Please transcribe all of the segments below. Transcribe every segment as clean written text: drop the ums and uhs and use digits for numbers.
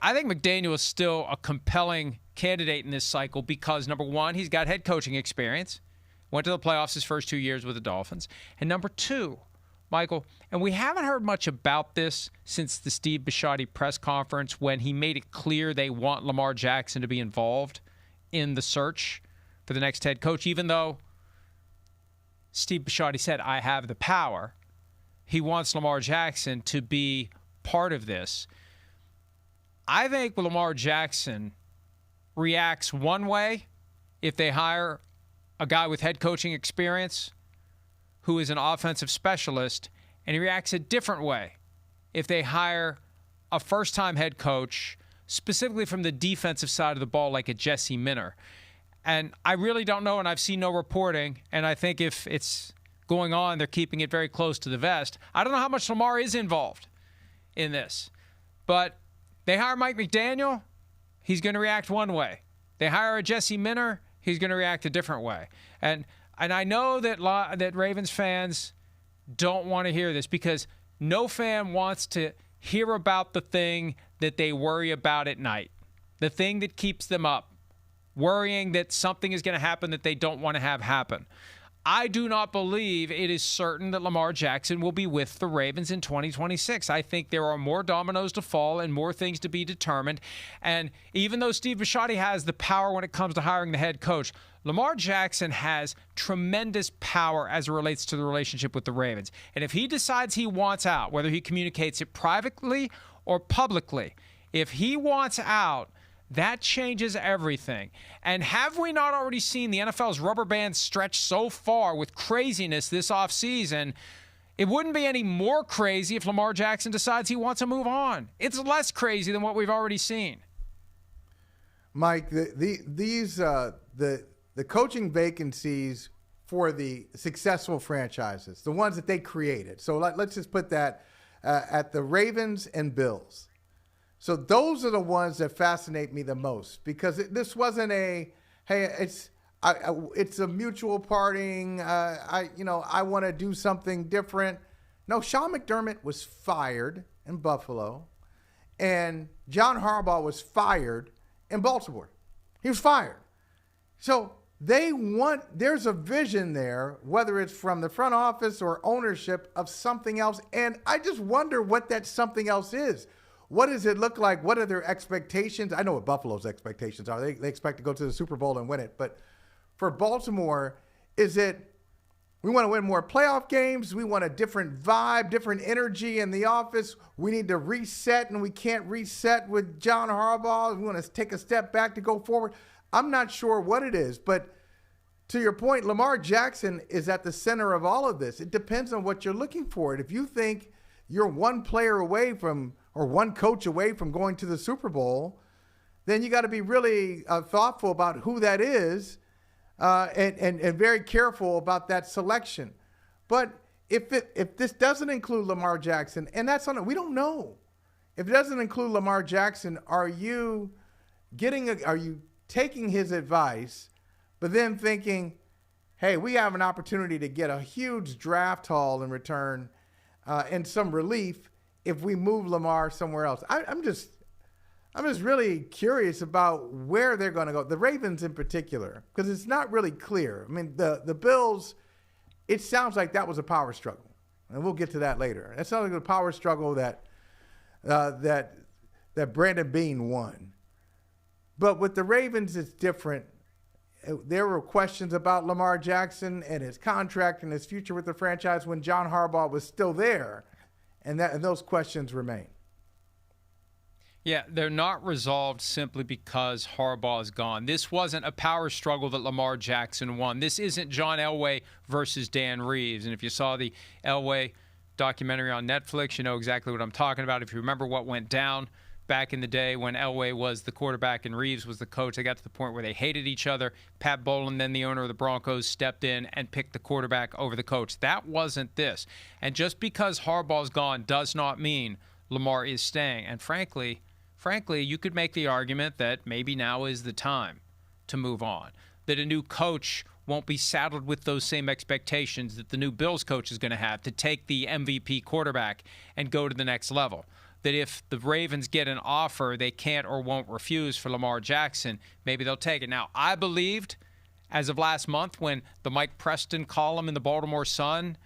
I think McDaniel is still a compelling candidate in this cycle because, number one, he's got head coaching experience. Went to the playoffs his first 2 years with the Dolphins. And number two, Michael, and we haven't heard much about this since the Steve Bisciotti press conference when he made it clear they want Lamar Jackson to be involved in the search for the next head coach, even though Steve Bisciotti said, I have the power. He wants Lamar Jackson to be part of this. I think Lamar Jackson reacts one way if they hire a guy with head coaching experience who is an offensive specialist, and he reacts a different way if they hire a first-time head coach, specifically from the defensive side of the ball like a Jesse Minter. And I really don't know, and I've seen no reporting, and I think if it's going on, they're keeping it very close to the vest. I don't know how much Lamar is involved in this. But they hire Mike McDaniel, he's going to react one way. They hire a Jesse Minter, he's going to react a different way. And I know that Ravens fans don't want to hear this because no fan wants to hear about the thing that they worry about at night, the thing that keeps them up, worrying that something is going to happen that they don't want to have happen. I do not believe it is certain that Lamar Jackson will be with the Ravens in 2026. I think there are more dominoes to fall and more things to be determined. And even though Steve Bisciotti has the power when it comes to hiring the head coach, Lamar Jackson has tremendous power as it relates to the relationship with the Ravens. And if he decides he wants out, whether he communicates it privately or publicly, if he wants out, that changes everything. And have we not already seen the NFL's rubber band stretch so far with craziness this offseason? It wouldn't be any more crazy if Lamar Jackson decides he wants to move on. It's less crazy than what we've already seen. Mike, the coaching vacancies for the successful franchises, the ones that they created. So let's just put that at the Ravens and Bills. So those are the ones that fascinate me the most because this wasn't it's a mutual parting. I want to do something different. No, Sean McDermott was fired in Buffalo, and John Harbaugh was fired in Baltimore. He was fired. So there's a vision there, whether it's from the front office or ownership of something else. And I just wonder what that something else is. What does it look like? What are their expectations? I know what Buffalo's expectations are. They expect to go to the Super Bowl and win it. But for Baltimore, is it we want to win more playoff games? We want a different vibe, different energy in the office. We need to reset, and we can't reset with John Harbaugh. We want to take a step back to go forward. I'm not sure what it is. But to your point, Lamar Jackson is at the center of all of this. It depends on what you're looking for. And if you think you're one player away from or one coach away from going to the Super Bowl, then you got to be really thoughtful about who that is and very careful about that selection. But if this doesn't include Lamar Jackson, and that's on it, we don't know. If it doesn't include Lamar Jackson, are you taking his advice, but then thinking, hey, we have an opportunity to get a huge draft haul in return and some relief if we move Lamar somewhere else? I'm just really curious about where they're going to go. The Ravens in particular, because it's not really clear. I mean, the Bills, it sounds like that was a power struggle, and we'll get to that later. It sounds like a power struggle that Brandon Beane won. But with the Ravens, it's different. There were questions about Lamar Jackson and his contract and his future with the franchise when John Harbaugh was still there. And those questions remain. Yeah, they're not resolved simply because Harbaugh is gone. This wasn't a power struggle that Lamar Jackson won. This isn't John Elway versus Dan Reeves. And if you saw the Elway documentary on Netflix, you know exactly what I'm talking about. If you remember what went down back in the day when Elway was the quarterback and Reeves was the coach, they got to the point where they hated each other. Pat Bowlen, then the owner of the Broncos, stepped in and picked the quarterback over the coach. That wasn't this. And just because Harbaugh's gone does not mean Lamar is staying. And frankly, you could make the argument that maybe now is the time to move on, that a new coach won't be saddled with those same expectations that the new Bills coach is going to have to take the MVP quarterback and go to the next level. that if the Ravens get an offer they can't or won't refuse for Lamar Jackson, maybe they'll take it. Now, I believed as of last month when the Mike Preston column in the Baltimore Sun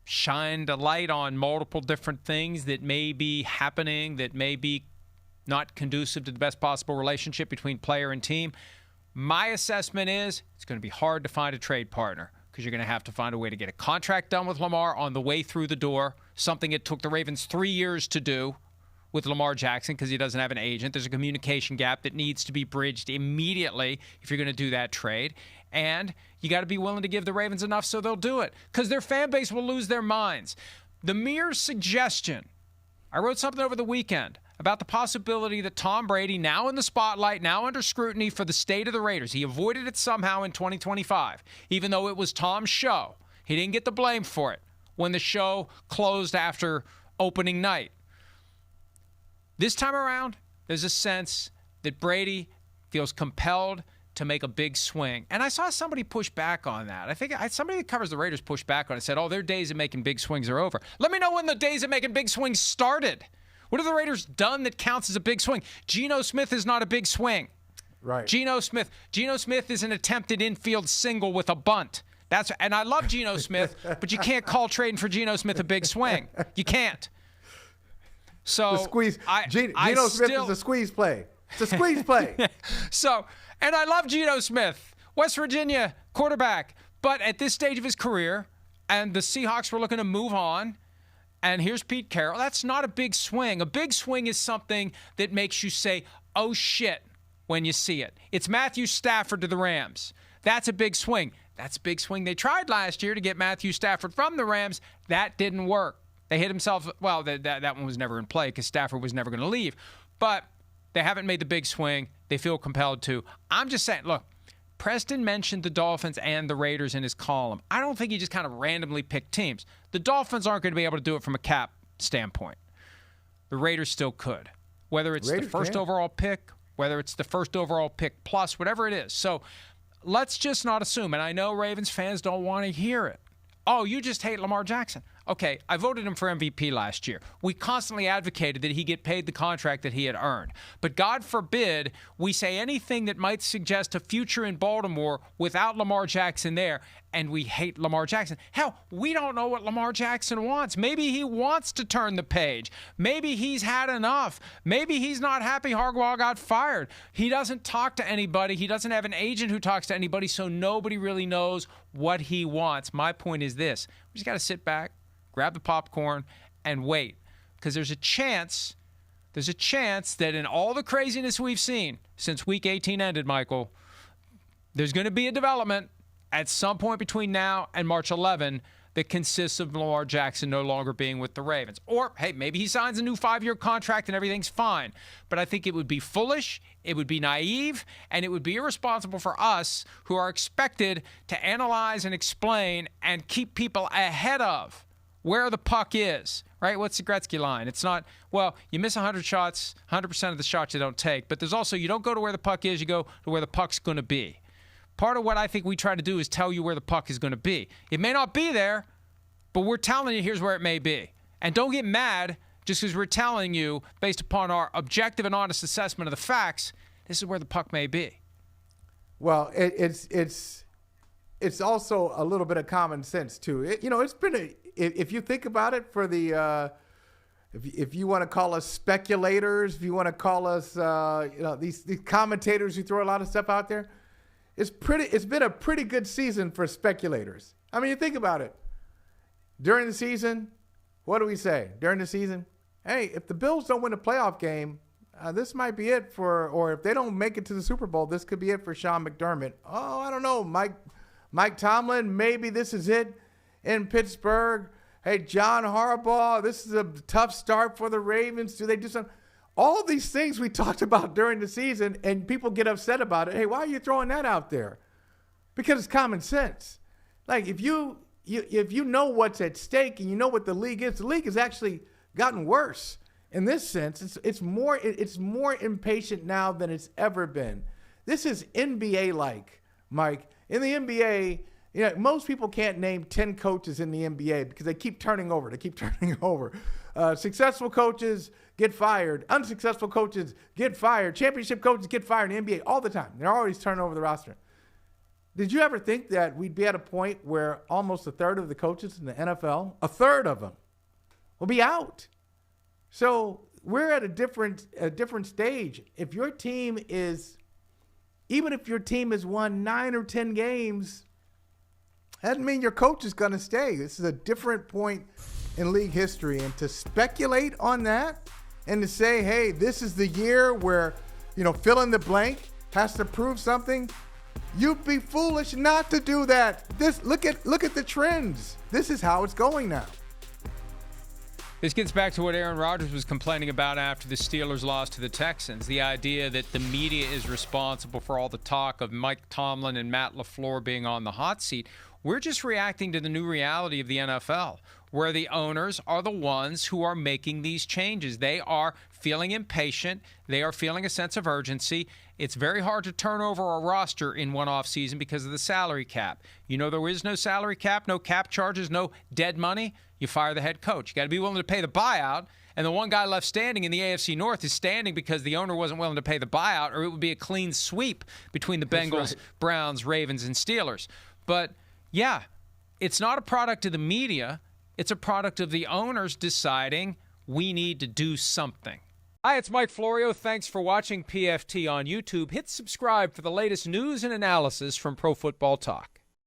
shined a light on multiple different things that may be happening, that may be not conducive to the best possible relationship between player and team. My assessment is it's going to be hard to find a trade partner because you're going to have to find a way to get a contract done with Lamar on the way through the door, something it took the Ravens 3 years to do with Lamar Jackson because he doesn't have an agent. There's a communication gap that needs to be bridged immediately if you're going to do that trade. And you got to be willing to give the Ravens enough so they'll do it because their fan base will lose their minds. The mere suggestion, I wrote something over the weekend about the possibility that Tom Brady, now in the spotlight, now under scrutiny for the state of the Raiders, he avoided it somehow in 2025, even though it was Tom's show. He didn't get the blame for it when the show closed after opening night. This time around, there's a sense that Brady feels compelled to make a big swing. And I saw somebody push back on that. I think somebody that covers the Raiders pushed back on it, said, their days of making big swings are over. Let me know when the days of making big swings started. What have the Raiders done that counts as a big swing? Geno Smith is not a big swing. Right. Geno Smith is an attempted infield single with a bunt. And I love Geno Smith, but you can't call trading for Geno Smith a big swing. You can't. So the squeeze. Geno Smith is a squeeze play. It's a squeeze play. And I love Geno Smith, West Virginia quarterback. But at this stage of his career, and the Seahawks were looking to move on, and here's Pete Carroll. That's not a big swing. A big swing is something that makes you say, oh, shit, when you see it. It's Matthew Stafford to the Rams. That's a big swing. That's a big swing. They tried last year to get Matthew Stafford from the Rams. That didn't work. They hit himself. Well, that one was never in play because Stafford was never going to leave. But they haven't made the big swing. They feel compelled to. I'm just saying, look, Preston mentioned the Dolphins and the Raiders in his column. I don't think he just kind of randomly picked teams. The Dolphins aren't going to be able to do it from a cap standpoint. The Raiders still could. Whether it's the first overall pick, whether it's the first overall pick plus, whatever it is. So let's just not assume, and I know Ravens fans don't want to hear it. Oh, you just hate Lamar Jackson. Okay, I voted him for MVP last year. We constantly advocated that he get paid the contract that he had earned. But God forbid we say anything that might suggest a future in Baltimore without Lamar Jackson there, and we hate Lamar Jackson. Hell, we don't know what Lamar Jackson wants. Maybe he wants to turn the page. Maybe he's had enough. Maybe he's not happy Harbaugh got fired. He doesn't talk to anybody. He doesn't have an agent who talks to anybody, so nobody really knows what he wants. My point is this. We just got to sit back, grab the popcorn, and wait. Because there's a chance that in all the craziness we've seen since Week 18 ended, Michael, there's going to be a development at some point between now and March 11 that consists of Lamar Jackson no longer being with the Ravens. Or, hey, maybe he signs a new 5-year contract and everything's fine. But I think it would be foolish, it would be naive, and it would be irresponsible for us who are expected to analyze and explain and keep people ahead of where the puck is, right? What's the Gretzky line? It's not, well, you miss 100 shots, 100% of the shots you don't take. But there's also, you don't go to where the puck is, you go to where the puck's going to be. Part of what I think we try to do is tell you where the puck is going to be. It may not be there, but we're telling you here's where it may be. And don't get mad just because we're telling you, based upon our objective and honest assessment of the facts, this is where the puck may be. Well, it's also a little bit of common sense, too. It's been if you think about it, for the if you want to call us speculators, if you want to call us these commentators who throw a lot of stuff out there, it's been a pretty good season for speculators. I mean, you think about it. During the season, what do we say? During the season, hey, if the Bills don't win a playoff game, this might be it or if they don't make it to the Super Bowl, this could be it for Sean McDermott. Oh, I don't know, Mike Tomlin, maybe this is it in Pittsburgh. Hey, John Harbaugh, this is a tough start for the Ravens. Do they do something? All of these things we talked about during the season, and people get upset about it. Hey, why are you throwing that out there? Because it's common sense. Like, if you know what's at stake and you know what the league has actually gotten worse. In this sense, it's more impatient now than it's ever been. This is NBA-like, Mike. In the NBA, most people can't name 10 coaches in the NBA because they keep turning over. Successful coaches get fired. Unsuccessful coaches get fired. Championship coaches get fired in the NBA all the time. They're always turning over the roster. Did you ever think that we'd be at a point where almost a third of the coaches in the NFL, a third of them, will be out? So we're at a different stage. If your team is, even if your team has won 9 or 10 games, that doesn't mean your coach is going to stay. This is a different point in league history. And to speculate on that and to say, hey, this is the year where, fill in the blank has to prove something, you'd be foolish not to do that. Look at the trends. This is how it's going now. This gets back to what Aaron Rodgers was complaining about after the Steelers lost to the Texans, the idea that the media is responsible for all the talk of Mike Tomlin and Matt LaFleur being on the hot seat. We're just reacting to the new reality of the NFL, where the owners are the ones who are making these changes. They are feeling impatient. They are feeling a sense of urgency. It's very hard to turn over a roster in one offseason because of the salary cap. There is no salary cap, no cap charges, no dead money. You fire the head coach. You got to be willing to pay the buyout. And the one guy left standing in the AFC North is standing because the owner wasn't willing to pay the buyout, or it would be a clean sweep between the Bengals, Browns, Ravens, and Steelers. But, yeah, it's not a product of the media. It's a product of the owners deciding we need to do something. Hi, it's Mike Florio. Thanks for watching PFT on YouTube. Hit subscribe for the latest news and analysis from Pro Football Talk.